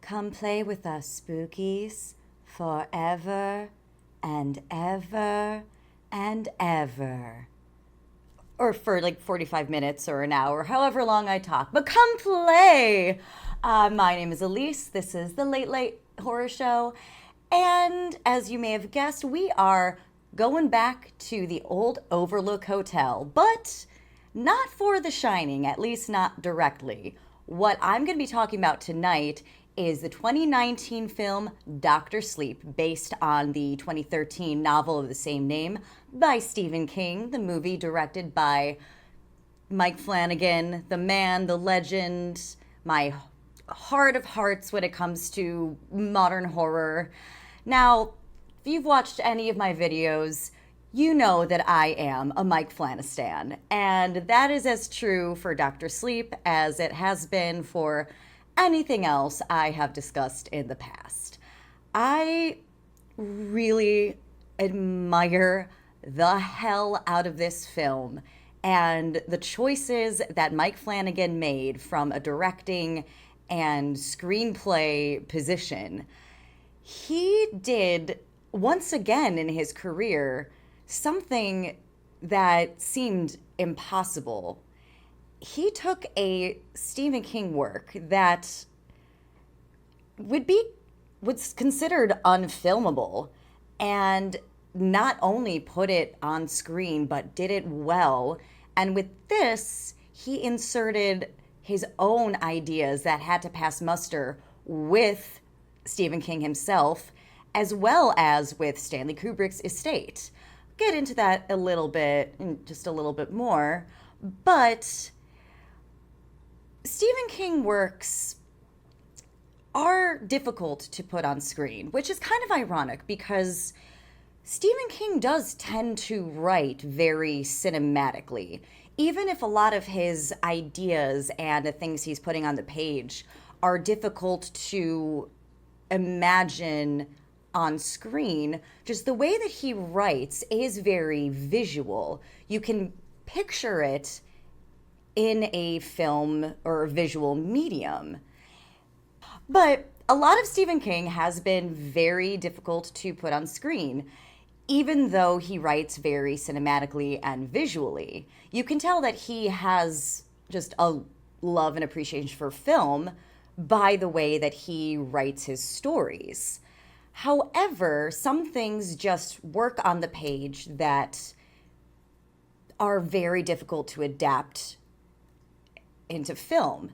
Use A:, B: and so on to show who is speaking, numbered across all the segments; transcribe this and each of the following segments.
A: Come play with us, spookies, forever and ever and ever. Or for like 45 minutes or an hour, however long I talk. But come play! My name is Aleece. This is the Late Late Horror Show. And as you may have guessed, we are going back to the old Overlook Hotel, but not for The Shining, at least not directly. What I'm going to be talking about tonight is the 2019 film Dr. Sleep, based on the 2013 novel of the same name by Stephen King, the movie directed by Mike Flanagan, the man, the legend, my heart of hearts when it comes to modern horror. Now, if you've watched any of my videos, you know that I am a Mike Flanistan, and that is as true for Dr. Sleep as it has been for anything else I have discussed in the past. I really admire the hell out of this film and the choices that Mike Flanagan made from a directing and screenplay position. He did, once again in his career, something that seemed impossible. He took a Stephen King work that was considered unfilmable and not only put it on screen but did it well. And with this, he inserted his own ideas that had to pass muster with Stephen King himself, as well as with Stanley Kubrick's estate. Get into that a little bit, just a little bit more, but Stephen King works are difficult to put on screen, which is kind of ironic because Stephen King does tend to write very cinematically. Even if a lot of his ideas and the things he's putting on the page are difficult to imagine on screen, just the way that he writes is very visual. You can picture it in a film or a visual medium. But a lot of Stephen King has been very difficult to put on screen, even though he writes very cinematically and visually. You can tell that he has just a love and appreciation for film by the way that he writes his stories. However, some things just work on the page that are very difficult to adapt into film.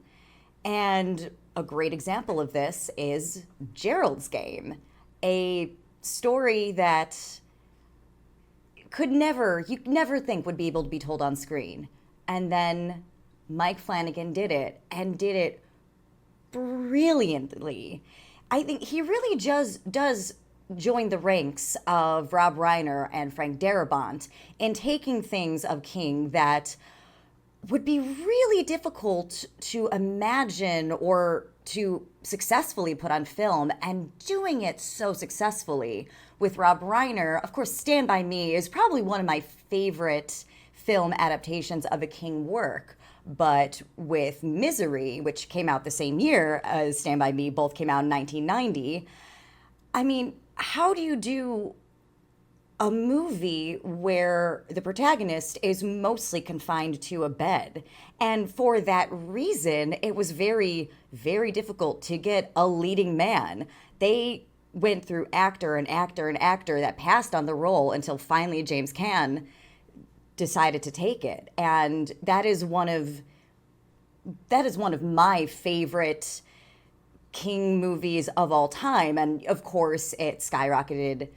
A: And a great example of this is Gerald's Game, a story that you'd never think would be able to be told on screen. And then Mike Flanagan did it, and did it brilliantly. I think he really just does join the ranks of Rob Reiner and Frank Darabont in taking things of King that would be really difficult to imagine or to successfully put on film, and doing it so successfully. With Rob Reiner, of course, Stand By Me is probably one of my favorite film adaptations of a King work. But with Misery, which came out the same year as Stand By Me, both came out in 1990, I mean, how do you do a movie where the protagonist is mostly confined to a bed? And for that reason, it was very, very difficult to get a leading man. They went through actor and actor and actor that passed on the role until finally James Caan decided to take it. And that is one of my favorite King movies of all time. And of course, it skyrocketed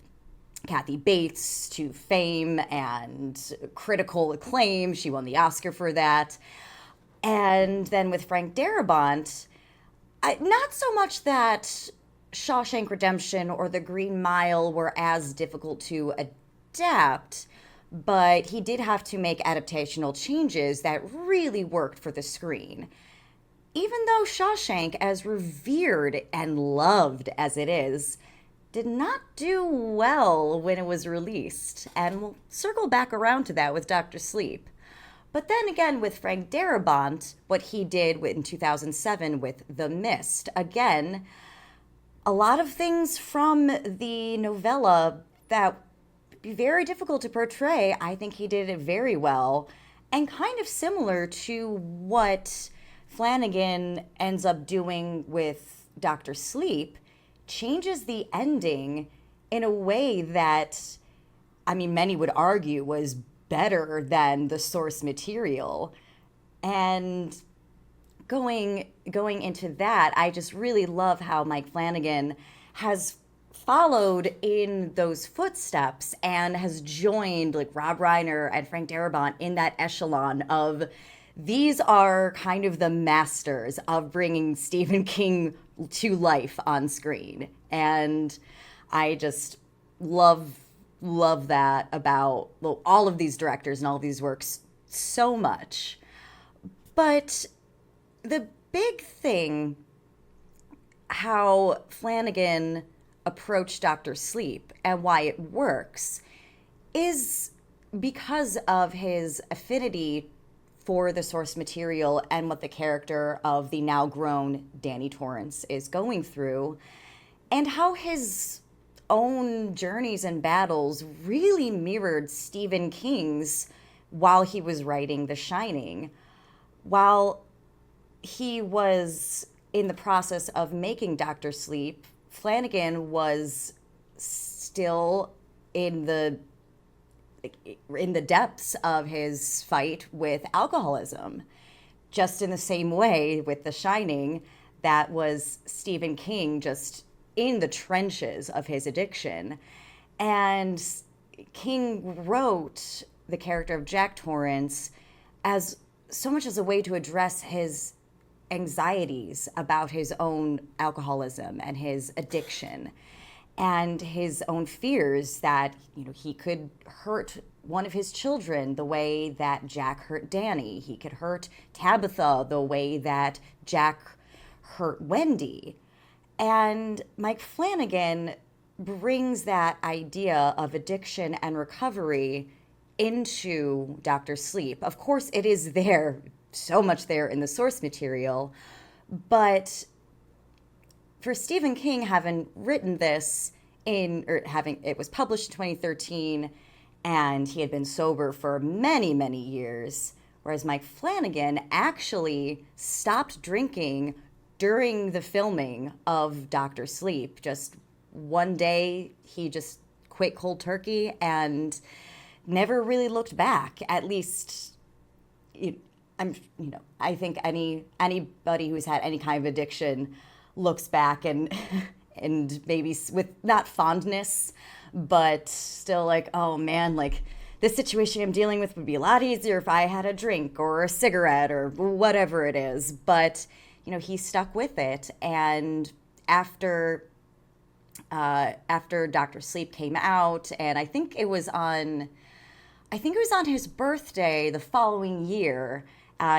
A: Kathy Bates to fame and critical acclaim. She won the Oscar for that. And then with Frank Darabont, not so much that Shawshank Redemption or The Green Mile were as difficult to adapt, but he did have to make adaptational changes that really worked for the screen. Even though Shawshank, as revered and loved as it is, did not do well when it was released. And we'll circle back around to that with Dr. Sleep. But then again, with Frank Darabont, what he did in 2007 with The Mist, again, a lot of things from the novella that would be very difficult to portray. I think he did it very well, and kind of similar to what Flanagan ends up doing with Dr. Sleep, changes the ending in a way that, I mean, many would argue was better than the source material. And going into that, I just really love how Mike Flanagan has followed in those footsteps and has joined like Rob Reiner and Frank Darabont in that echelon of these are kind of the masters of bringing Stephen King to life on screen. And I just love that about, well, all of these directors and all of these works so much. But the big thing, how Flanagan approached Dr. Sleep and why it works, is because of his affinity for the source material and what the character of the now grown Danny Torrance is going through, and how his own journeys and battles really mirrored Stephen King's while he was writing The Shining. While he was in the process of making Dr. Sleep, Flanagan was still in the depths of his fight with alcoholism. Just in the same way with The Shining, that was Stephen King just in the trenches of his addiction. And King wrote the character of Jack Torrance as so much as a way to address his anxieties about his own alcoholism and his addiction, and his own fears that, you know, he could hurt one of his children the way that Jack hurt Danny. He could hurt Tabitha the way that Jack hurt Wendy. And Mike Flanagan brings that idea of addiction and recovery into Dr. Sleep. Of course, it is there, so much there in the source material, but for Stephen King, having written this it was published in 2013, and he had been sober for many, many years, whereas Mike Flanagan actually stopped drinking during the filming of Dr. Sleep. Just one day, he just quit cold turkey and never really looked back. At least, I think anybody who's had any kind of addiction looks back and and maybe with not fondness, but still like, oh man, like this situation I'm dealing with would be a lot easier if I had a drink or a cigarette or whatever it is. But he stuck with it, and after Dr. Sleep came out, and I think it was on his birthday the following year.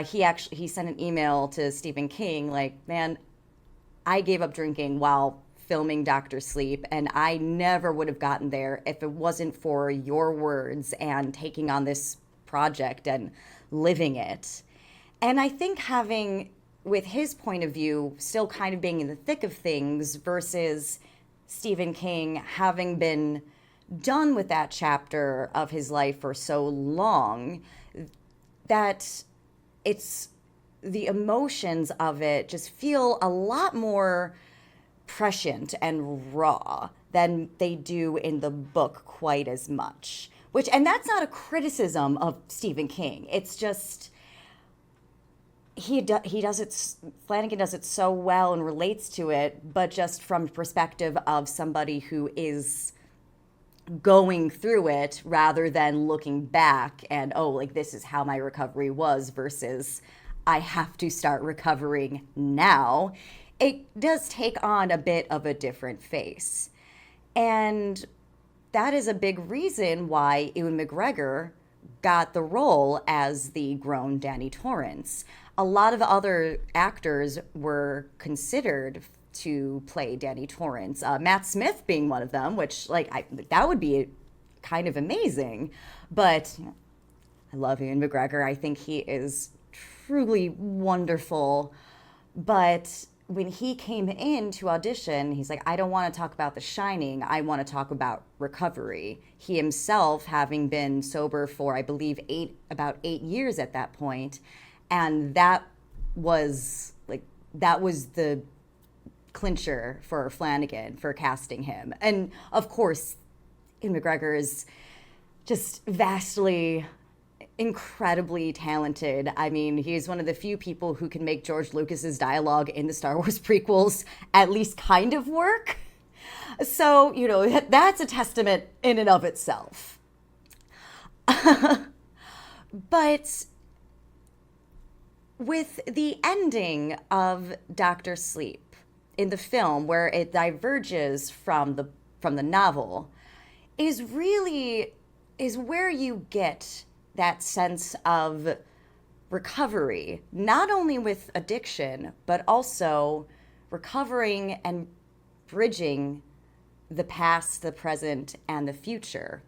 A: He sent an email to Stephen King like, man, I gave up drinking while filming Dr. Sleep, and I never would have gotten there if it wasn't for your words and taking on this project and living it. And I think having, with his point of view, still kind of being in the thick of things versus Stephen King having been done with that chapter of his life for so long, that it's the emotions of it just feel a lot more prescient and raw than they do in the book quite as much. And that's not a criticism of Stephen King. It's just he does it. Flanagan does it so well and relates to it, but just from the perspective of somebody who is going through it rather than looking back and, oh, like this is how my recovery was versus I have to start recovering now. It does take on a bit of a different face. And that is a big reason why Ewan McGregor got the role as the grown Danny Torrance. A lot of other actors were considered to play Danny Torrance, Matt Smith being one of them, which that would be kind of amazing. But I love Ewan McGregor. I think he is truly wonderful. But when he came in to audition, he's like, I don't want to talk about The Shining. I want to talk about recovery. He himself, having been sober for, I believe, about 8 years at that point, and that was the clincher for Flanagan for casting him. And of course, Ewan McGregor is just vastly, incredibly talented. I mean, he's one of the few people who can make George Lucas's dialogue in the Star Wars prequels at least kind of work. So, that's a testament in and of itself. But with the ending of Dr. Sleep in the film, where it diverges from the novel, is where you get that sense of recovery, not only with addiction, but also recovering and bridging the past, the present, and the future.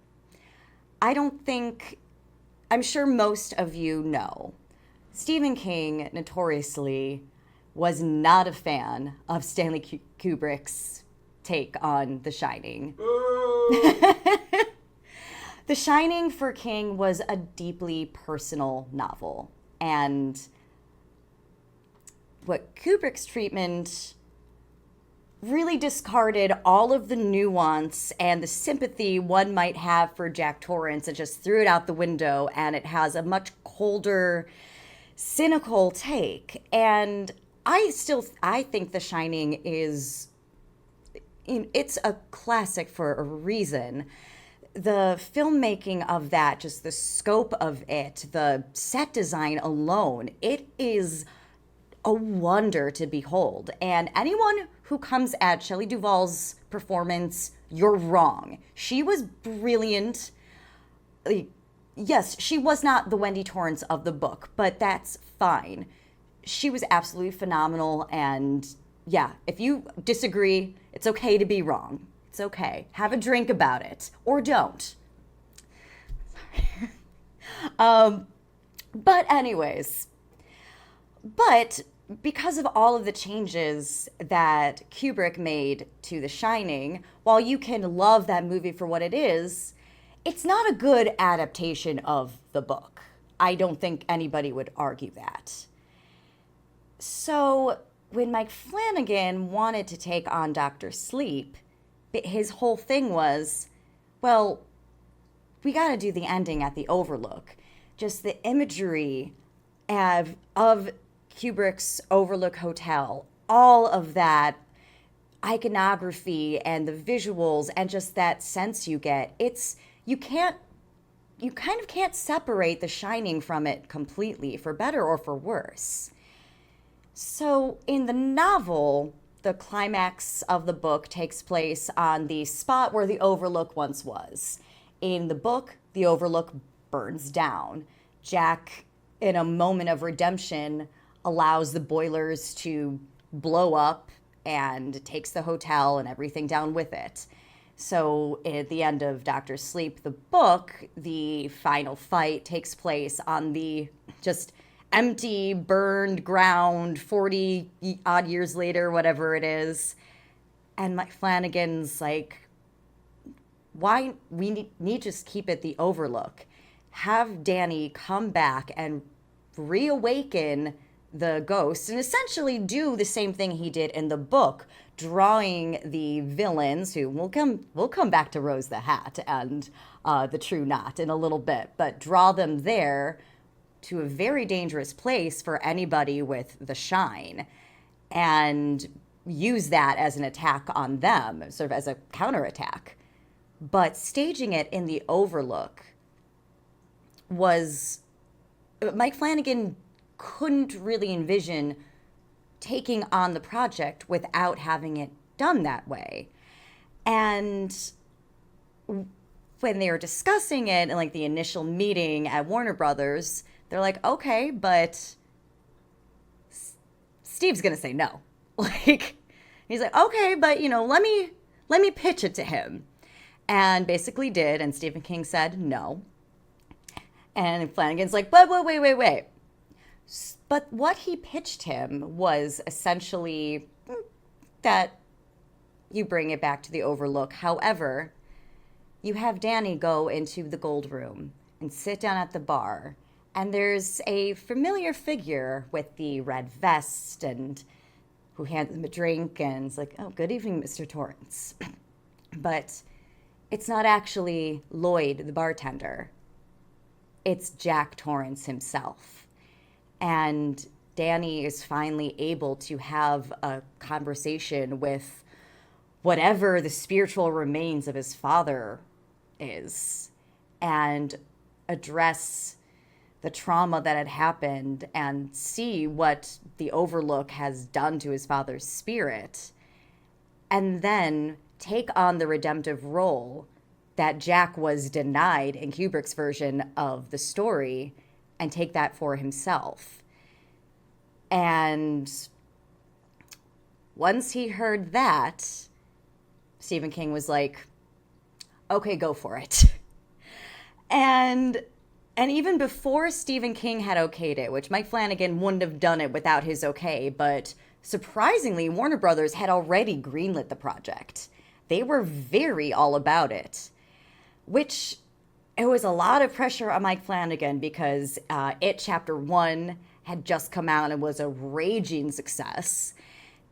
A: I'm sure most of you know, Stephen King notoriously was not a fan of Stanley Kubrick's take on The Shining. The Shining for King was a deeply personal novel, and what Kubrick's treatment really discarded all of the nuance and the sympathy one might have for Jack Torrance and just threw it out the window, and it has a much colder, cynical take. And I think The Shining it's a classic for a reason. The filmmaking of that, just the scope of it, the set design alone, it is a wonder to behold. And anyone who comes at Shelley Duvall's performance, you're wrong. She was brilliant. Yes, she was not the Wendy Torrance of the book, but that's fine. She was absolutely phenomenal. And yeah, if you disagree, it's okay to be wrong. It's okay. Have a drink about it, or don't. But because of all of the changes that Kubrick made to The Shining, while you can love that movie for what it is, it's not a good adaptation of the book. I don't think anybody would argue that. So when Mike Flanagan wanted to take on Dr. Sleep, his whole thing was, well, we got to do the ending at the Overlook. Just the imagery of Kubrick's Overlook Hotel, all of that iconography and the visuals and just that sense you get, you kind of can't separate The Shining from it completely, for better or for worse. So in the novel, the climax of the book takes place on the spot where the Overlook once was. In the book, the Overlook burns down. Jack, in a moment of redemption, allows the boilers to blow up and takes the hotel and everything down with it. So at the end of Dr. Sleep, the book, the final fight takes place on the just empty, burned ground 40 odd years later, whatever it is. And Mike Flanagan's like, why we need to just keep it the Overlook. Have Danny come back and reawaken the ghosts and essentially do the same thing he did in the book, drawing the villains who we'll come back to Rose the Hat and the True Knot in a little bit, but draw them there to a very dangerous place for anybody with the shine, and use that as an attack on them, sort of as a counterattack. But staging it in the Overlook was, Mike Flanagan couldn't really envision taking on the project without having it done that way. And when they were discussing it in like the initial meeting at Warner Brothers, they're like, okay, but Steve's gonna say no. He's like, okay, but let me pitch it to him. And basically did, and Stephen King said no. And Flanagan's like, but wait. But what he pitched him was essentially that you bring it back to the Overlook. However, you have Danny go into the gold room and sit down at the bar. And there's a familiar figure with the red vest and who hands him a drink and is like, oh, good evening, Mr. Torrance. But it's not actually Lloyd, the bartender. It's Jack Torrance himself. And Danny is finally able to have a conversation with whatever the spiritual remains of his father is and address the trauma that had happened and see what the Overlook has done to his father's spirit, and then take on the redemptive role that Jack was denied in Kubrick's version of the story and take that for himself. And once he heard that, Stephen King was like, okay, go for it. And even before Stephen King had okayed it, which Mike Flanagan wouldn't have done it without his okay, but surprisingly, Warner Brothers had already greenlit the project. They were very all about it, which it was a lot of pressure on Mike Flanagan because It Chapter 1 had just come out and was a raging success.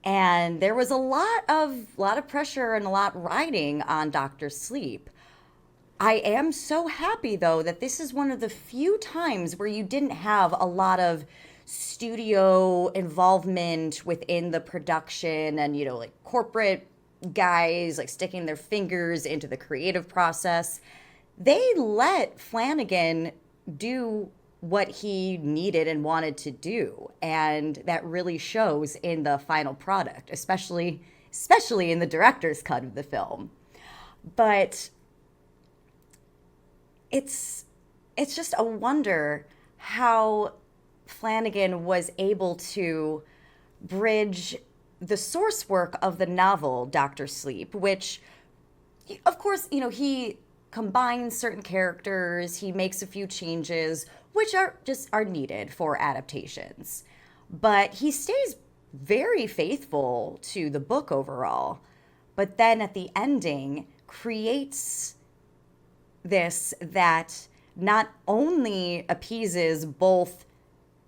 A: And there was a lot of pressure and a lot riding on Dr. Sleep. I am so happy, though, that this is one of the few times where you didn't have a lot of studio involvement within the production and, like corporate guys, like sticking their fingers into the creative process. They let Flanagan do what he needed and wanted to do. And that really shows in the final product, especially in the director's cut of the film. But it's just a wonder how Flanagan was able to bridge the source work of the novel Dr. Sleep, which, of course, he combines certain characters, he makes a few changes, which are needed for adaptations. But he stays very faithful to the book overall. But then at the ending, creates this that not only appeases both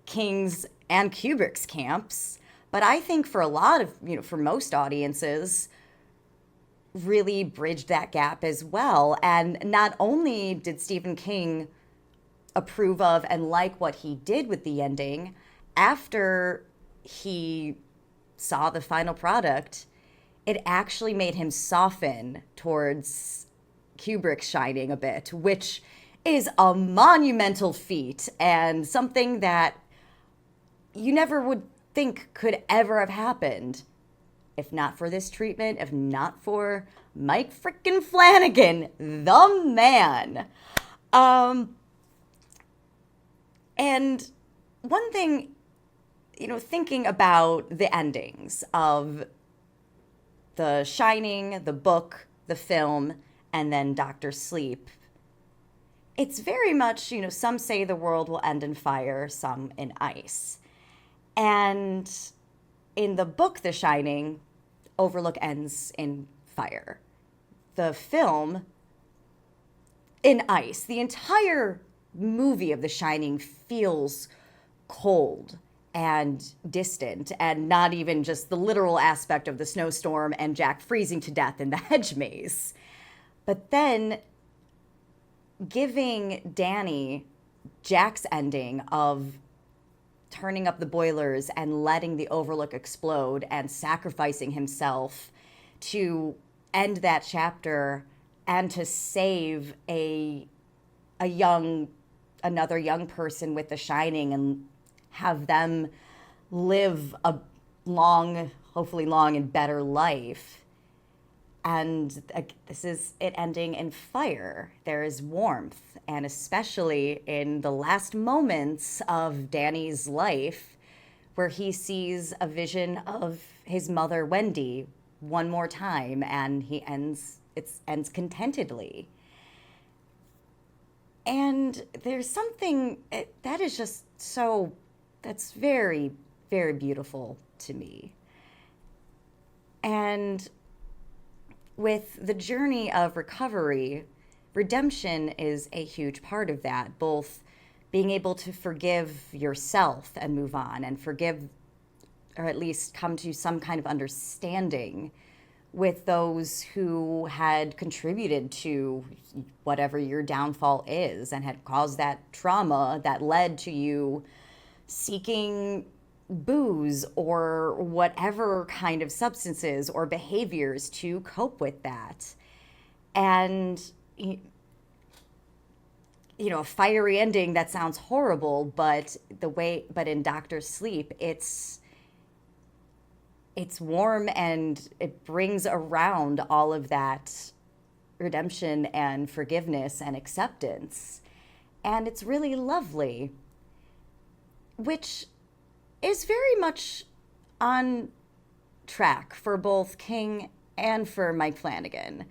A: King's and Kubrick's camps, but I think for a lot of, for most audiences, really bridged that gap as well. And not only did Stephen King approve of and like what he did with the ending, after he saw the final product, it actually made him soften towards Kubrick's Shining a bit, which is a monumental feat and something that you never would think could ever have happened if not for this treatment, if not for Mike frickin' Flanagan, the man. And one thing, thinking about the endings of The Shining, the book, the film, and then Dr. Sleep, it's very much, some say the world will end in fire, some in ice. And in the book, The Shining, Overlook ends in fire. The film, in ice. The entire movie of The Shining feels cold and distant, and not even just the literal aspect of the snowstorm and Jack freezing to death in the hedge maze. But then giving Danny Jack's ending of turning up the boilers and letting the Overlook explode and sacrificing himself to end that chapter and to save another young person with The Shining and have them live a long, hopefully long and better life. And this is it ending in fire. There is warmth, and especially in the last moments of Danny's life, where he sees a vision of his mother, Wendy, one more time, and it ends contentedly. And there's something that is just so that's very, very beautiful to me. And with the journey of recovery, redemption is a huge part of that, both being able to forgive yourself and move on and forgive, or at least come to some kind of understanding with those who had contributed to whatever your downfall is and had caused that trauma that led to you seeking booze or whatever kind of substances or behaviors to cope with that. And, a fiery ending that sounds horrible, but but in Doctor Sleep, it's warm and it brings around all of that redemption and forgiveness and acceptance. And it's really lovely, which is very much on track for both King and for Mike Flanagan.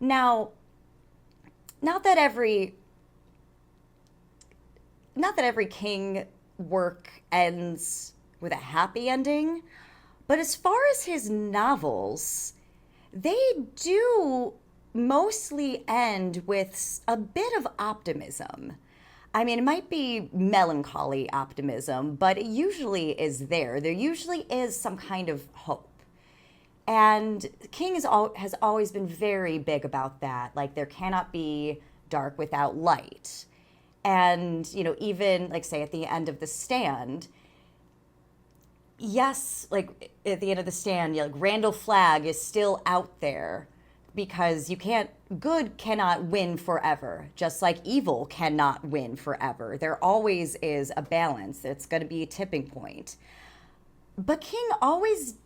A: Now, not that every King work ends with a happy ending, but as far as his novels, they do mostly end with a bit of optimism. I mean, it might be melancholy optimism, but it usually is there. There usually is some kind of hope. And King has always been very big about that. Like, there cannot be dark without light. And, even, like, say, at the end of The Stand, yes, like, at the end of The Stand, like, Randall Flagg is still out there because good cannot win forever, just like evil cannot win forever. There always is a balance. It's going to be a tipping point. But King always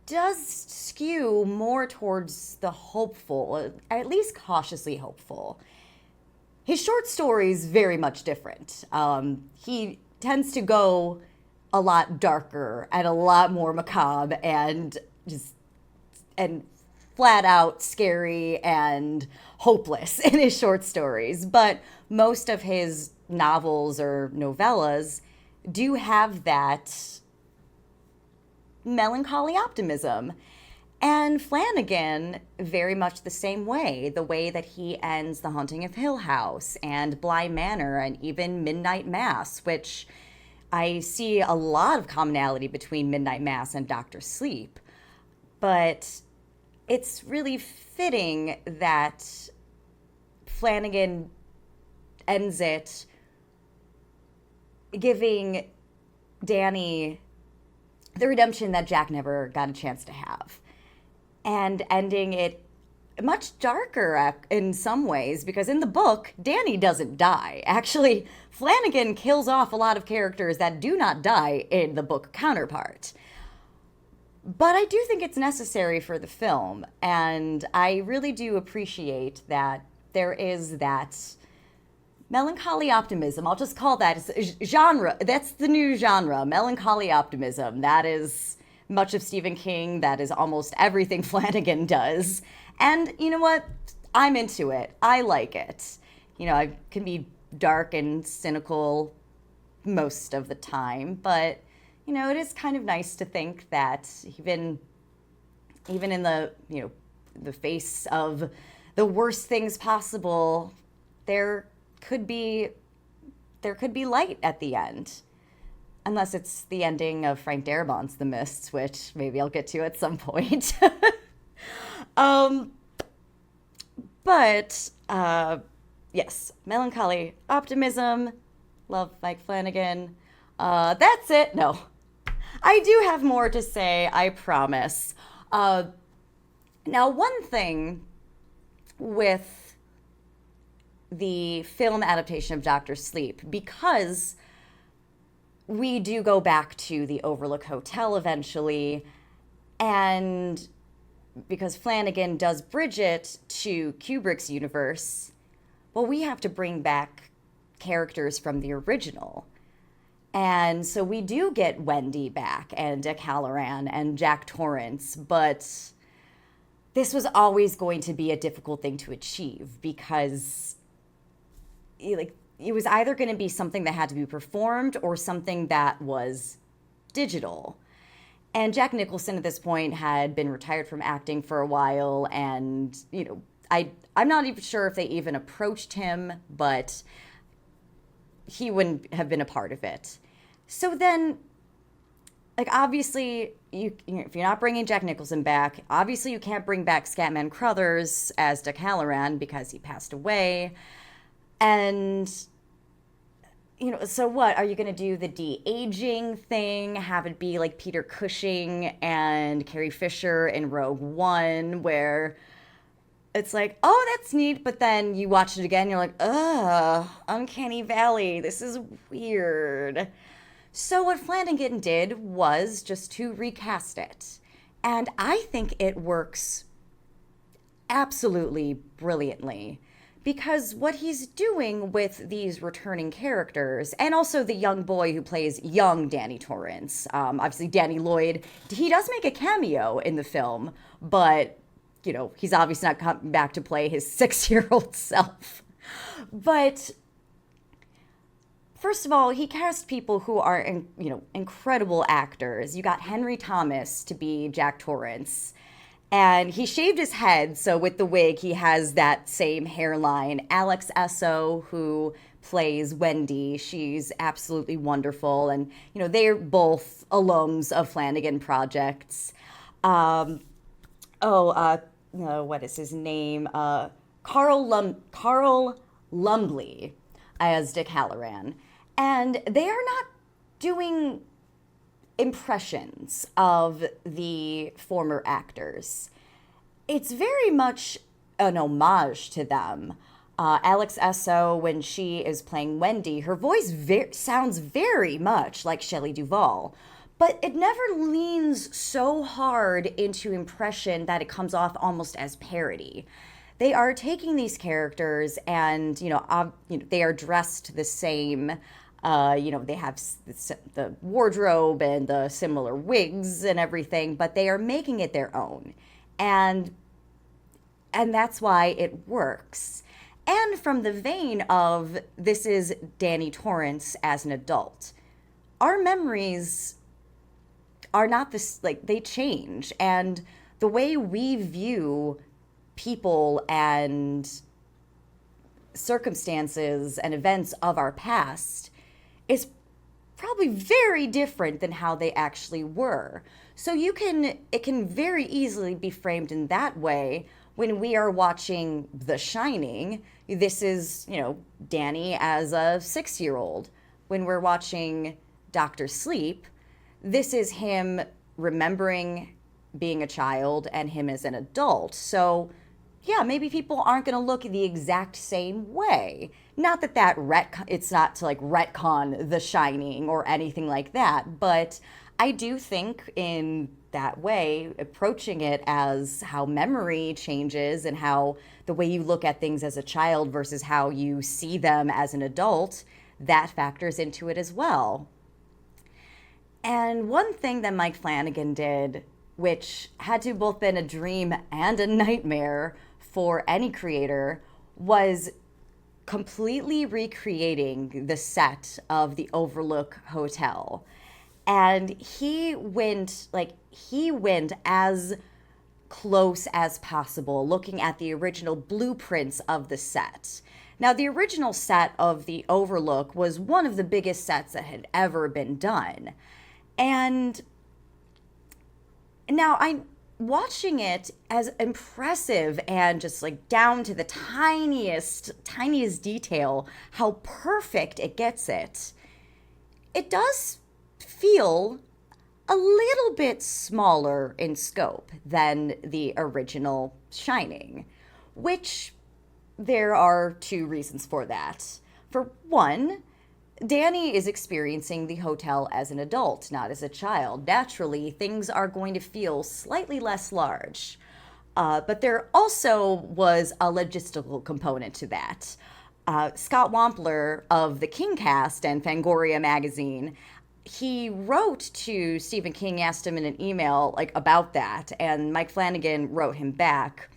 A: does skew more towards the hopeful, at least cautiously hopeful. His short stories very much different. He tends to go a lot darker and a lot more macabre and flat out scary and hopeless in his short stories. But most of his novels or novellas do have that melancholy optimism. And Flanagan, very much the same way, the way that he ends The Haunting of Hill House and Bly Manor and even Midnight Mass, which I see a lot of commonality between Midnight Mass and Doctor Sleep. But it's really fitting that Flanagan ends it giving Danny the redemption that Jack never got a chance to have, and ending it much darker in some ways, because in the book, Danny doesn't die. Actually, Flanagan kills off a lot of characters that do not die in the book counterpart. But I do think it's necessary for the film, and I really do appreciate that there is that melancholy optimism. I'll just call that genre. That's the new genre, melancholy optimism. That is much of Stephen King. That is almost everything Flanagan does. And you know what? I'm into it. I like it. I can be dark and cynical most of the time, but it is kind of nice to think that even in the face of the worst things possible, there could be light at the end. Unless it's the ending of Frank Darabont's The Mists, which maybe I'll get to at some point. But yes, melancholy optimism. Love Mike Flanagan. That's it. No, I do have more to say, I promise. Now, one thing with the film adaptation of Doctor Sleep, because we do go back to the Overlook Hotel eventually, and because Flanagan does bridge it to Kubrick's universe, well, we have to bring back characters from the original. And so we do get Wendy back and Dick Halloran and Jack Torrance, but this was always going to be a difficult thing to achieve because it was either going to be something that had to be performed or something that was digital. And Jack Nicholson at this point had been retired from acting for a while, and I'm not even sure if they even approached him, but he wouldn't have been a part of it. So then, like, obviously, if you're not bringing Jack Nicholson back, obviously you can't bring back Scatman Crothers as Dick Halloran because he passed away. And, so what? Are you going to do the de-aging thing? Have it be like Peter Cushing and Carrie Fisher in Rogue One, where it's like, oh, that's neat, but then you watch it again, you're like, ugh, Uncanny Valley, this is weird. So what Flanagan did was just to recast it. And I think it works absolutely brilliantly. Because what he's doing with these returning characters, and also the young boy who plays young Danny Torrance, obviously Danny Lloyd, he does make a cameo in the film, but, he's obviously not coming back to play his 6-year-old self. But first of all, he cast people who are, incredible actors. You got Henry Thomas to be Jack Torrance. And he shaved his head, so with the wig, he has that same hairline. Alex Esso, who plays Wendy, she's absolutely wonderful. And, they're both alums of Flanagan projects. What is his name? Carl Lumbly as Dick Halloran. And they are not doing impressions of the former actors. It's very much an homage to them. Alex Esso, when she is playing Wendy, her voice sounds very much like Shelley Duvall, but it never leans so hard into impression that it comes off almost as parody. They are taking these characters and, they are dressed the same. They have the wardrobe and the similar wigs and everything, but they are making it their own. And that's why it works. And from the vein of this is Danny Torrance as an adult. Our memories are not this, they change. And the way we view people and circumstances and events of our past is probably very different than how they actually were. So it can very easily be framed in that way when we are watching The Shining. This is, Danny as a 6-year-old. When we're watching Dr. Sleep, this is him remembering being a child and him as an adult. So yeah, maybe people aren't going to look the exact same way. Not that it's not to retcon The Shining or anything like that, but I do think in that way, approaching it as how memory changes and how the way you look at things as a child versus how you see them as an adult, that factors into it as well. And one thing that Mike Flanagan did, which had to both been a dream and a nightmare for any creator, was completely recreating the set of the Overlook Hotel. And he went as close as possible, looking at the original blueprints of the set. Now, the original set of the Overlook was one of the biggest sets that had ever been done. And now I'm watching it as impressive and just down to the tiniest detail, how perfect it gets it. It does feel a little bit smaller in scope than the original Shining, which there are 2 reasons for that. For one, Danny is experiencing the hotel as an adult, not as a child. Naturally, things are going to feel slightly less large. But there also was a logistical component to that. Scott Wampler of the King Cast and Fangoria magazine, he wrote to Stephen King, asked him in an email about that, and Mike Flanagan wrote him back.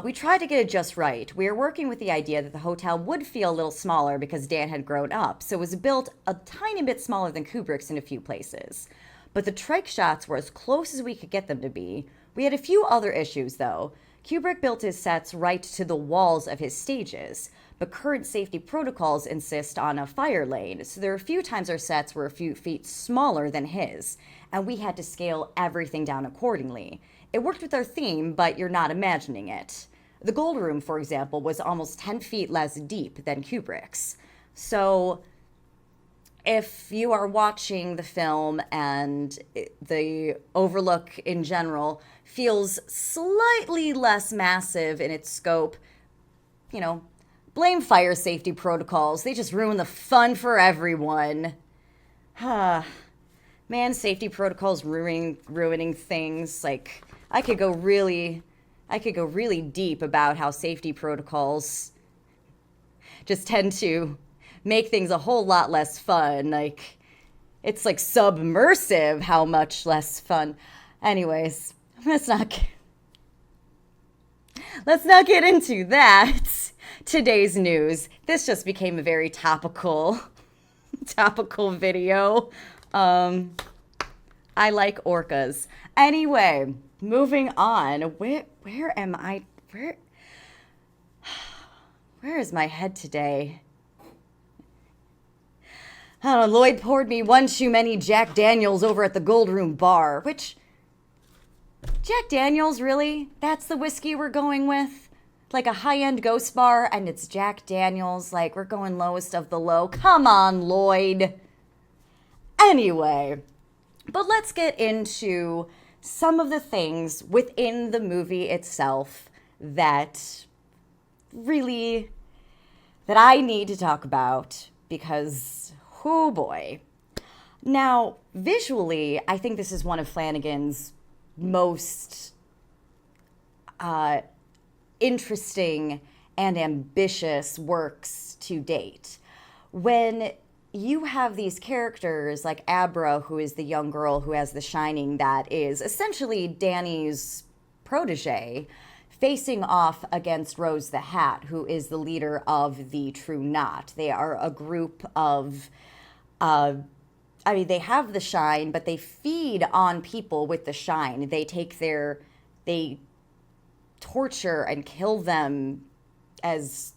A: We tried to get it just right. We were working with the idea that the hotel would feel a little smaller because Dan had grown up, so it was built a tiny bit smaller than Kubrick's in a few places. But the trike shots were as close as we could get them to be. We had a few other issues, though. Kubrick built his sets right to the walls of his stages, but current safety protocols insist on a fire lane, so there were a few times our sets were a few feet smaller than his, and we had to scale everything down accordingly. It worked with our theme, but you're not imagining it. The Gold Room, for example, was almost 10 feet less deep than Kubrick's. So if you are watching the film and the Overlook in general feels slightly less massive in its scope, you know, blame fire safety protocols. They just ruin the fun for everyone. Man, safety protocols ruining things. Like, I could go really deep about how safety protocols just tend to make things a whole lot less fun. Like, it's like submersive how much less fun. Anyways, let's not get into that. Today's news. This just became a very topical video. I like orcas. Anyway, moving on. Where am I? Where is my head today? I don't know, Lloyd poured me one too many Jack Daniels over at the Gold Room bar, which, Jack Daniels, really? That's the whiskey we're going with? Like a high-end ghost bar, and it's Jack Daniels, like we're going lowest of the low. Come on, Lloyd. Anyway, but let's get into some of the things within the movie itself that I need to talk about because, oh boy. Now, visually, I think this is one of Flanagan's most interesting and ambitious works to date. When you have these characters like Abra, who is the young girl who has the shining that is essentially Danny's protege, facing off against Rose the Hat, who is the leader of the True Knot. They are a group of, they have the shine, but they feed on people with the shine. They torture and kill them as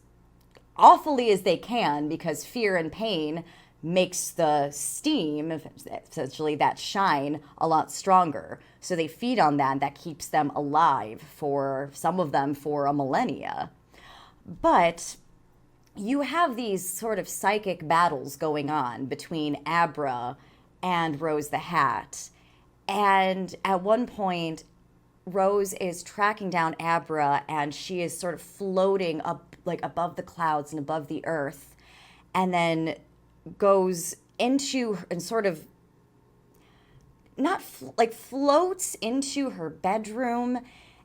A: awfully as they can because fear and pain makes the steam, essentially that shine, a lot stronger. So they feed on that. That keeps them alive for some of them for a millennia. But you have these sort of psychic battles going on between Abra and Rose the Hat. And at one point, Rose is tracking down Abra and she is sort of floating up like above the clouds and above the earth, and then goes into and sort of floats into her bedroom.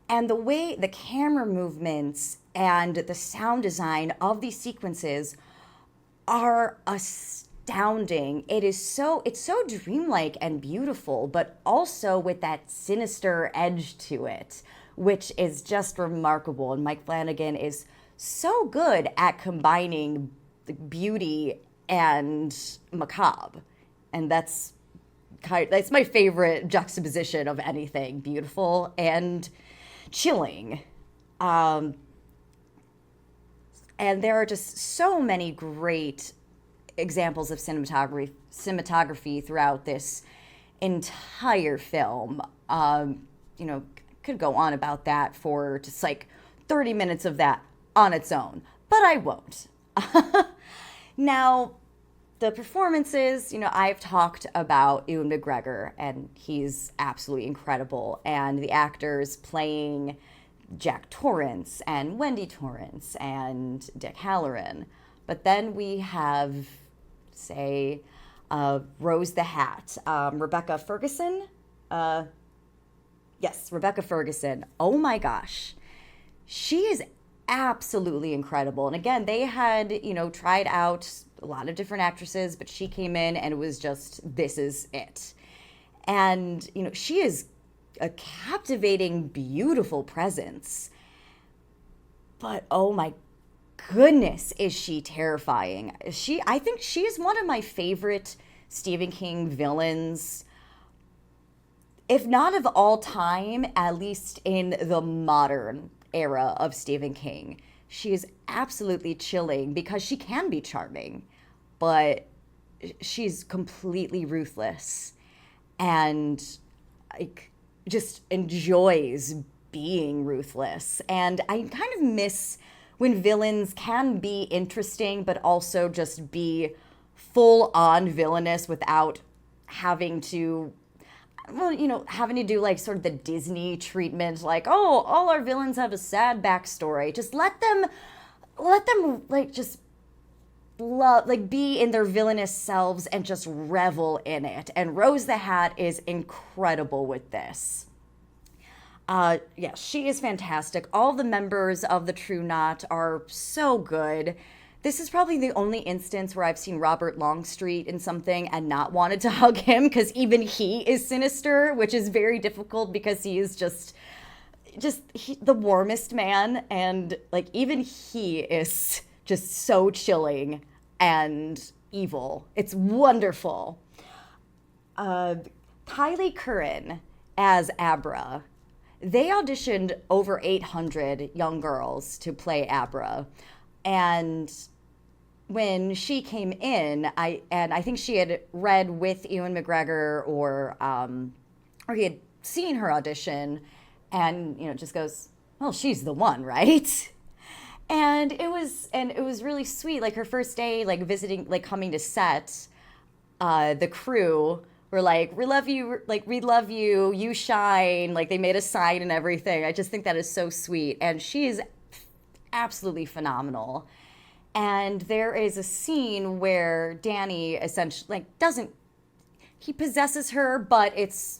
A: And the way the camera movements and the sound design of these sequences are astounding. It's so dreamlike and beautiful, but also with that sinister edge to it, which is just remarkable. And Mike Flanagan is so good at combining beauty and macabre. And that's my favorite juxtaposition of anything, beautiful and chilling. And there are just so many great examples of cinematography throughout this entire film. Could go on about that for just like 30 minutes of that on its own, but I won't. Now, the performances, I've talked about Ewan McGregor, and he's absolutely incredible. And the actors playing Jack Torrance and Wendy Torrance and Dick Halloran. But then we have, say, Rose the Hat, Rebecca Ferguson. Yes, Rebecca Ferguson. Oh my gosh. She is absolutely incredible. And again, they had, tried out a lot of different actresses, but she came in and it was just, this is it. And, she is a captivating, beautiful presence. but oh my goodness, is she terrifying. I think she is one of my favorite Stephen King villains, if not of all time, at least in the modern era of Stephen King. She is absolutely chilling because she can be charming, but she's completely ruthless and like just enjoys being ruthless. And I kind of miss when villains can be interesting but also just be full on villainous without having to, well, having to do like sort of the Disney treatment, like, oh, all our villains have a sad backstory. Just let them like just love, like, be in their villainous selves and just revel in it. And Rose the Hat is incredible with this. Yeah, she is fantastic. All the members of the True Knot are so good. This is probably the only instance where I've seen Robert Longstreet in something and not wanted to hug him, because even he is sinister, which is very difficult because he is just the warmest man, and like even he is just so chilling and evil. It's wonderful. Kylie Curran as Abra. They auditioned over 800 young girls to play Abra, and when she came in, I think she had read with Ewan McGregor, or he had seen her audition, and just goes, well, she's the one, right? And it was really sweet. Like her first day, like visiting, like coming to set, the crew were like, we love you, like we love you, you shine. Like they made a sign and everything. I just think that is so sweet, and she is absolutely phenomenal. And there is a scene where Danny essentially like doesn't, he possesses her, but it's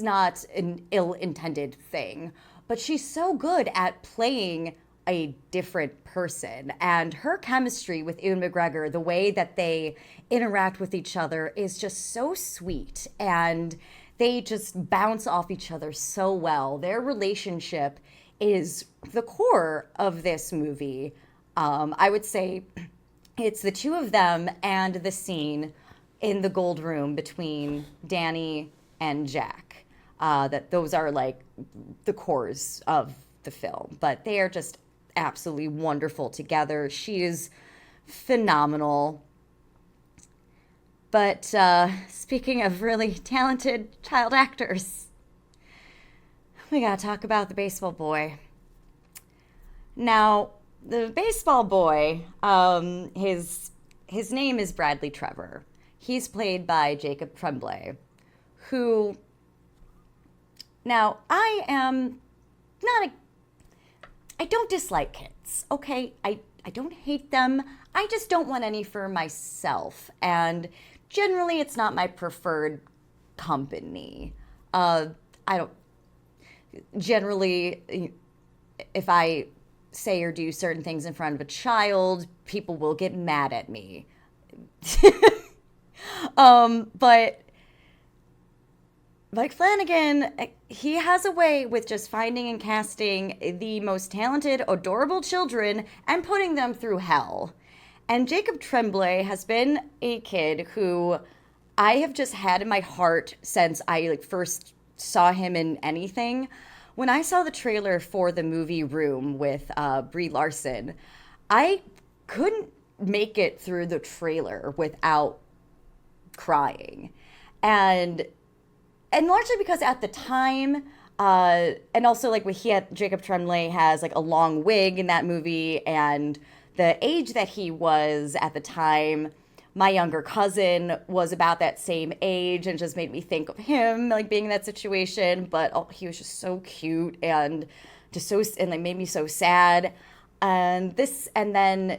A: not an ill-intended thing. But she's so good at playing a different person, and her chemistry with Ewan McGregor, the way that they interact with each other is just so sweet, and they just bounce off each other so well. Their relationship is the core of this movie. I would say it's the two of them and the scene in the gold room between Danny and Jack. That those are like the cores of the film, but they are just absolutely wonderful together. She is phenomenal. But speaking of really talented child actors, we gotta talk about the baseball boy. Now, the baseball boy, his name is Bradley Trevor. He's played by Jacob Tremblay, who, now I am not a, I don't dislike kids, okay? I don't hate them. I just don't want any for myself. And generally, it's not my preferred company. I don't, generally, if I say or do certain things in front of a child, people will get mad at me. But Mike Flanagan, he has a way with just finding and casting the most talented, adorable children and putting them through hell. And Jacob Tremblay has been a kid who I have just had in my heart since I first saw him in anything. When I saw the trailer for the movie Room with Brie Larson, I couldn't make it through the trailer without crying. And largely because at the time, and also like Jacob Tremblay has like a long wig in that movie, and the age that he was at the time, my younger cousin was about that same age, and just made me think of him like being in that situation. But he was just so cute and just like made me so sad. And then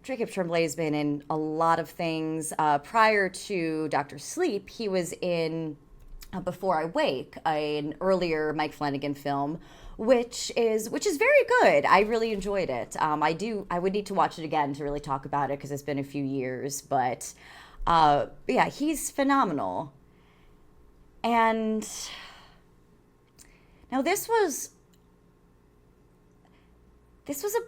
A: Jacob Tremblay has been in a lot of things. Prior to Dr. Sleep, he was in Before I Wake, an earlier Mike Flanagan film, which is very good. I really enjoyed it. I would need to watch it again to really talk about it because it's been a few years, but yeah, he's phenomenal. And now this was this was a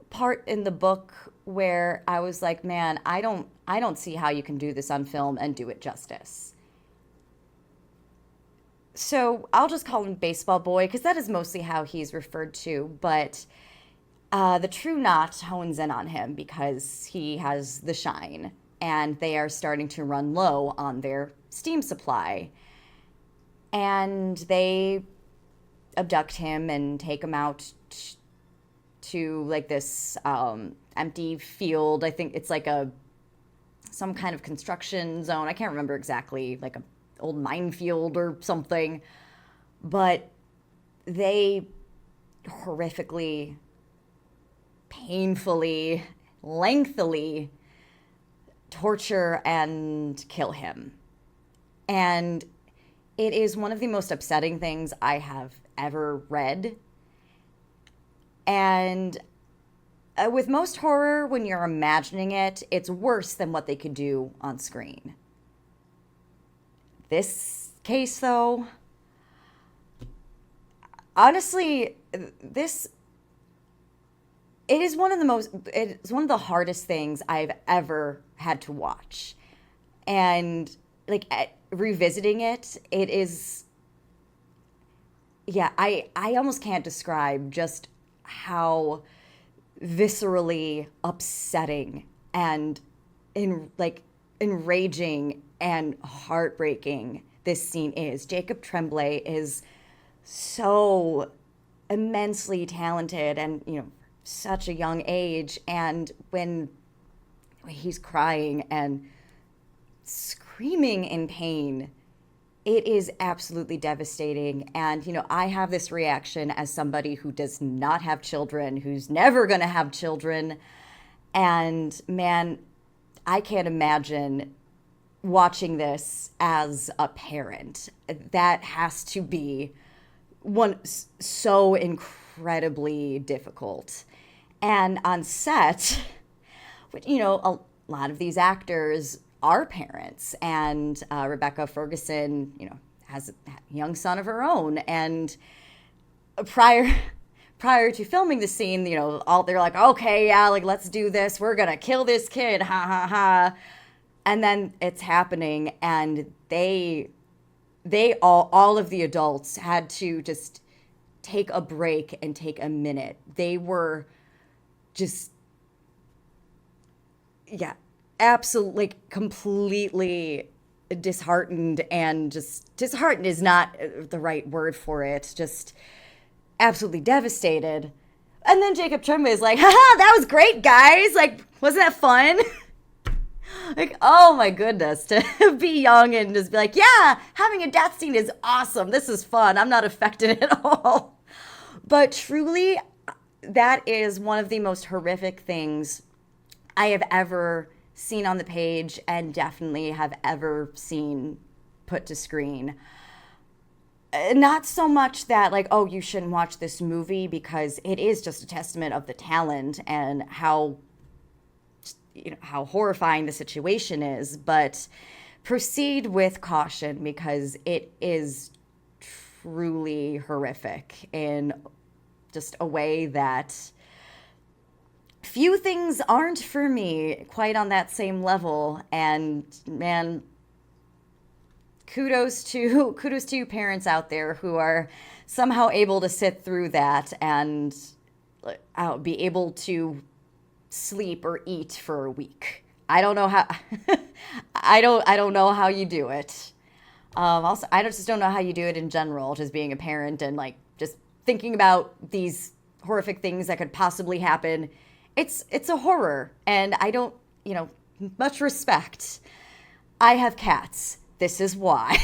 A: part in the book where I was like, man, I don't see how you can do this on film and do it justice. So I'll just call him Baseball Boy because that is mostly how he's referred to. But the True Knot hones in on him because he has the shine, and they are starting to run low on their steam supply. And they abduct him and take him out to like this empty field. I think it's like some kind of construction zone. I can't remember exactly, like a old minefield or something. But they horrifically, painfully, lengthily torture and kill him. And it is one of the most upsetting things I have ever read. And with most horror, when you're imagining it, it's worse than what they could do on screen. This case, though, honestly, it's one of the hardest things I've ever had to watch. And like revisiting it, it is, yeah, I almost can't describe just how viscerally upsetting and enraging and heartbreaking this scene is. Jacob Tremblay is so immensely talented and, such a young age. And when he's crying and screaming in pain, it is absolutely devastating. And, I have this reaction as somebody who does not have children, who's never going to have children. And man, I can't imagine watching this as a parent. That has to be so incredibly difficult. And on set, a lot of these actors are parents, and Rebecca Ferguson, has a young son of her own. And prior to filming the scene, they're like, okay, yeah, like let's do this. We're gonna kill this kid, ha ha ha. And then it's happening, and they all of the adults had to just take a break and take a minute. They were just, yeah, absolutely, completely disheartened, and just disheartened is not the right word for it. Just absolutely devastated. And then Jacob Tremblay is like, haha, that was great, guys. Like, wasn't that fun? Like, oh my goodness, to be young and just be like, yeah, having a death scene is awesome. This is fun. I'm not affected at all. But truly, that is one of the most horrific things I have ever seen on the page, and definitely have ever seen put to screen. Not so much that, like, oh, you shouldn't watch this movie, because it is just a testament of the talent and how horrifying the situation is, but proceed with caution, because it is truly horrific in just a way that few things aren't for me quite on that same level. And man, kudos to you parents out there who are somehow able to sit through that and be able to sleep or eat for a week. I don't know how I don't know how you do it. Also, I just don't know how you do it in general, just being a parent and like just thinking about these horrific things that could possibly happen. It's a horror, and I don't, much respect. I have cats. This is why.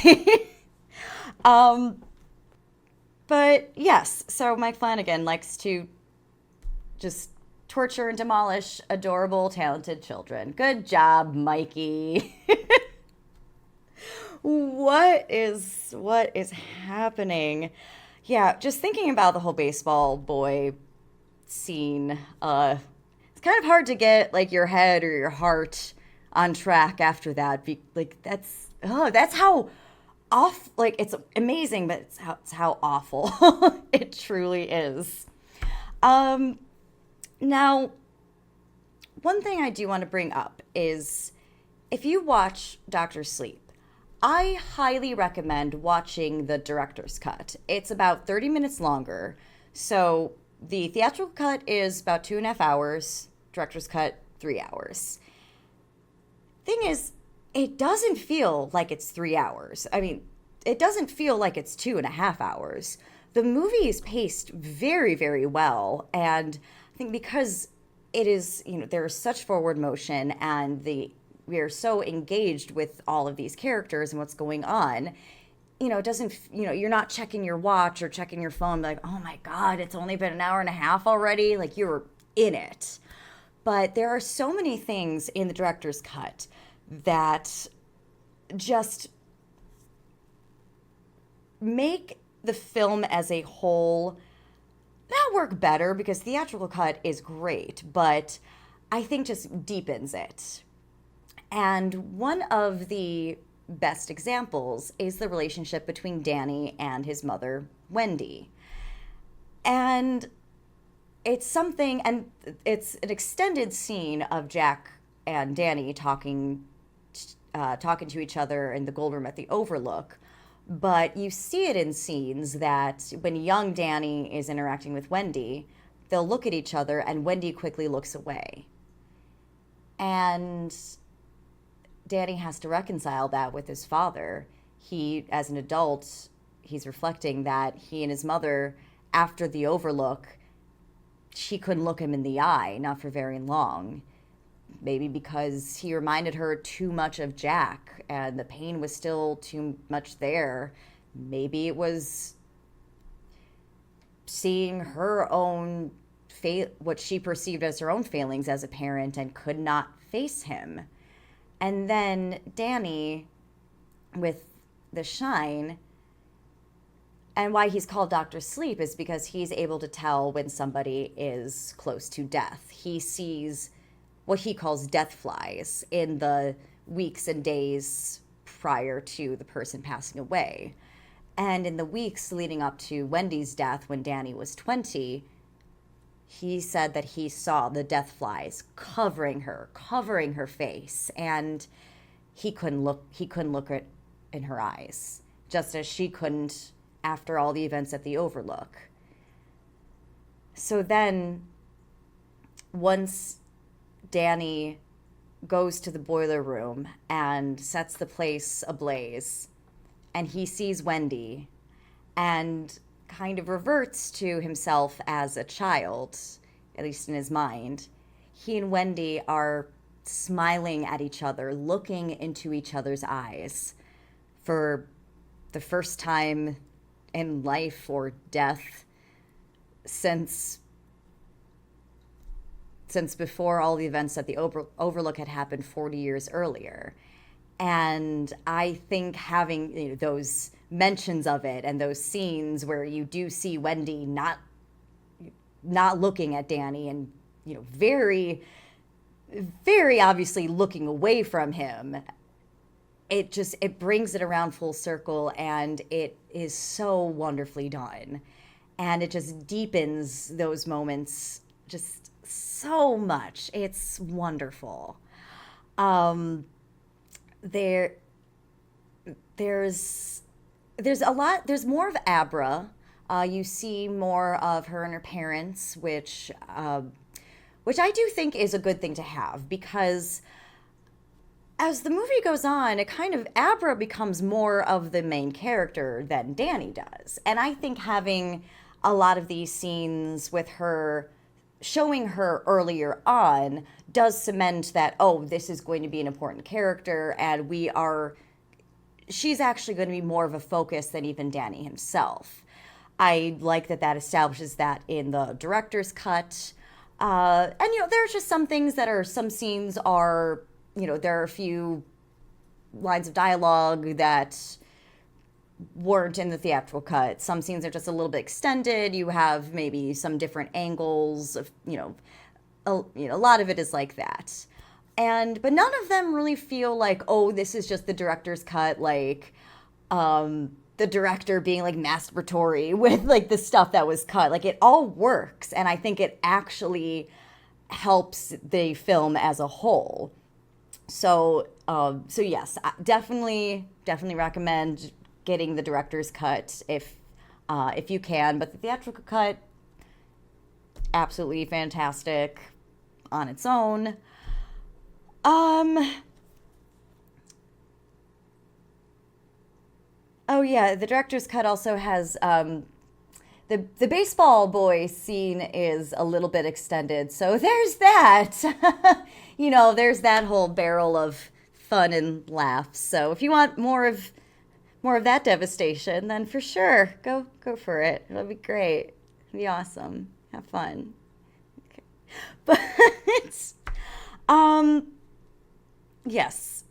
A: But yes, so Mike Flanagan likes to just torture and demolish adorable, talented children. Good job, Mikey. What is happening? Yeah, just thinking about the whole baseball boy scene. It's kind of hard to get like your head or your heart on track after that. That's how off. Like, it's amazing, but it's how awful it truly is. Now, one thing I do want to bring up is if you watch Doctor Sleep, I highly recommend watching the director's cut. It's about 30 minutes longer. So the theatrical cut is about 2.5 hours, director's cut, 3 hours. Thing is, it doesn't feel like it's 3 hours. I mean, it doesn't feel like it's 2.5 hours. The movie is paced very, very well. And I think because it is, there is such forward motion and we are so engaged with all of these characters and what's going on, it doesn't, you're not checking your watch or checking your phone like, oh my God, it's only been an hour and a half already. Like you're in it. But there are so many things in the director's cut that just make the film as a whole not work better, because theatrical cut is great, but I think just deepens it. And one of the best examples is the relationship between Danny and his mother, Wendy. And it's an extended scene of Jack and Danny talking to each other in the gold room at the Overlook. But you see it in scenes that when young Danny is interacting with Wendy, they'll look at each other and Wendy quickly looks away. And Danny has to reconcile that with his father. He, as an adult, he's reflecting that he and his mother, after the Overlook, she couldn't look him in the eye, not for very long. Maybe because he reminded her too much of Jack and the pain was still too much there. Maybe it was seeing her own what she perceived as her own failings as a parent and could not face him. And then Danny, with the shine, and why he's called Dr. Sleep is because he's able to tell when somebody is close to death. He sees what he calls death flies in the weeks and days prior to the person passing away. And in the weeks leading up to Wendy's death, when Danny was 20, he said that he saw the death flies covering her face, and he couldn't look at in her eyes, just as she couldn't after all the events at the Overlook. So then, once Danny goes to the boiler room and sets the place ablaze, and he sees Wendy and kind of reverts to himself as a child, at least in his mind. He and Wendy are smiling at each other, looking into each other's eyes for the first time in life or death since before all the events at the Overlook had happened 40 years earlier. And I think having those mentions of it and those scenes where you do see Wendy not looking at Danny and very, very obviously looking away from him, it brings it around full circle, and it is so wonderfully done. And it just deepens those moments just so much. It's wonderful. There's a lot. There's more of Abra. You see more of her and her parents, which I do think is a good thing to have, because as the movie goes on, Abra becomes more of the main character than Danny does. And I think having a lot of these scenes with her, showing her earlier on, does cement that, oh, this is going to be an important character, and she's actually going to be more of a focus than even Danny himself. I like that establishes that in the director's cut. And, there's just some scenes are, there are a few lines of dialogue that weren't in the theatrical cut. Some scenes are just a little bit extended. You have maybe some different angles of, a lot of it is like that. But none of them really feel like, oh, this is just the director's cut, like, the director being like masturbatory with like the stuff that was cut. Like, it all works. And I think it actually helps the film as a whole. So yes, definitely recommend getting the director's cut if you can. But the theatrical cut, absolutely fantastic on its own. Oh yeah, the director's cut also has the baseball boy scene is a little bit extended, so there's that. There's that whole barrel of fun and laughs. So if you want more of that devastation, then for sure go for it. It'll be great. It'll be awesome. Have fun. Okay. But yes.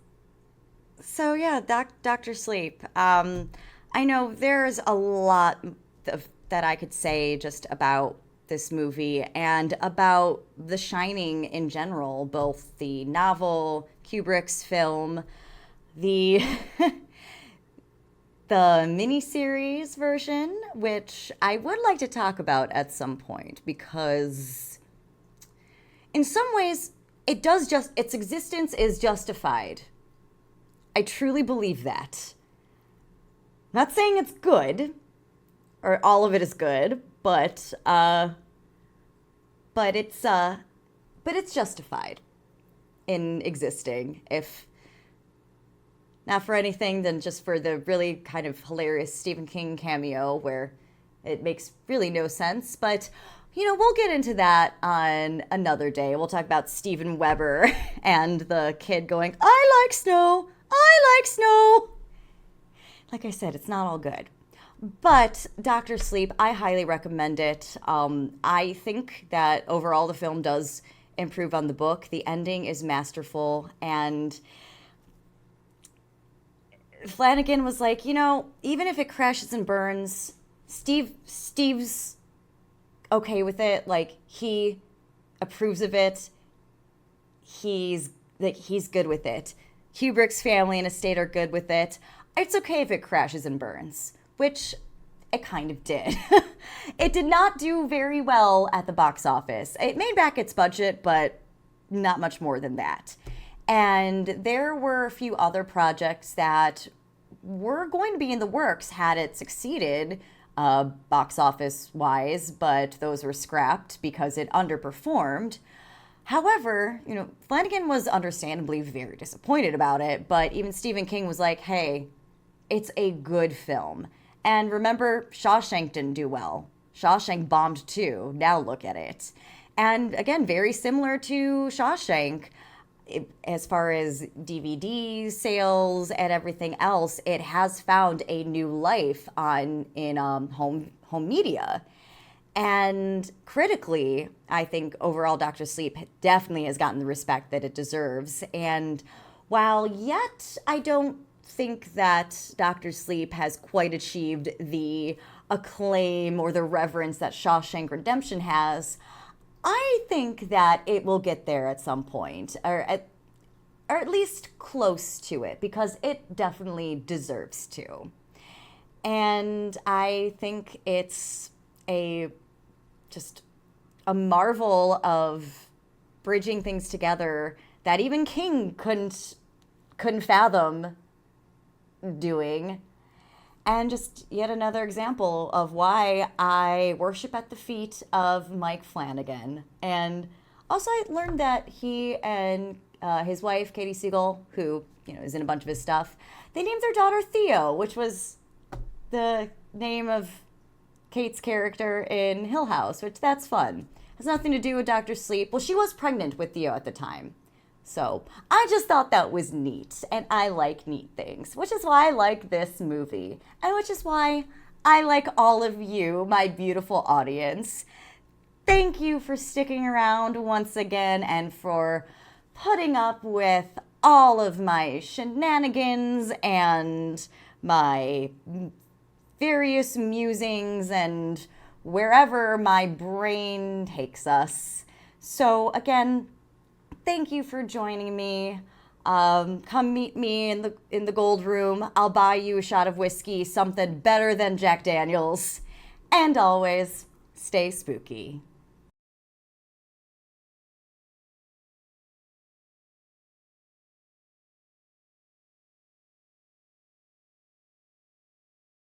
A: So yeah, Doctor Sleep. I know there's a lot that I could say just about this movie and about The Shining in general, both the novel, Kubrick's film, the the miniseries version, which I would like to talk about at some point because in some ways its existence is justified. I truly believe that. I'm not saying it's good, or all of it is good, but it's justified in existing, if not for anything then just for the really kind of hilarious Stephen King cameo where it makes really no sense. But we'll get into that on another day. We'll talk about Steven Weber and the kid going, I like snow. I like snow. Like I said, it's not all good. But Dr. Sleep, I highly recommend it. I think that overall the film does improve on the book. The ending is masterful. And Flanagan was like, even if it crashes and burns, Steve's okay with it. Like, he approves of it. He's good with it. Kubrick's family and estate are good with it. It's okay if it crashes and burns, which it kind of did. It did not do very well at the box office. It made back its budget, but not much more than that. And there were a few other projects that were going to be in the works had it succeeded, box office wise, but those were scrapped because it underperformed. However, Flanagan was understandably very disappointed about it, but even Stephen King was like, hey, it's a good film. And remember, Shawshank didn't do well. Shawshank bombed too. Now look at it. And again, very similar to Shawshank, as far as DVD sales and everything else, it has found a new life in home media. And critically, I think overall Dr. Sleep definitely has gotten the respect that it deserves. And while yet I don't think that Dr. Sleep has quite achieved the acclaim or the reverence that Shawshank Redemption has, I think that it will get there at some point, or at least close to it, because it definitely deserves to. And I think it's just a marvel of bridging things together that even King couldn't fathom doing. And just yet another example of why I worship at the feet of Mike Flanagan. And also I learned that he and his wife, Katie Siegel, who is in a bunch of his stuff, they named their daughter Theo, which was the name of Kate's character in Hill House, which that's fun. Has nothing to do with Dr. Sleep. Well, she was pregnant with Theo at the time. So I just thought that was neat, and I like neat things, which is why I like this movie, and which is why I like all of you, my beautiful audience. Thank you for sticking around once again and for putting up with all of my shenanigans and my various musings and wherever my brain takes us. So again, thank you for joining me. Come meet me in the gold room. I'll buy you a shot of whiskey, something better than Jack Daniels. And always, stay spooky.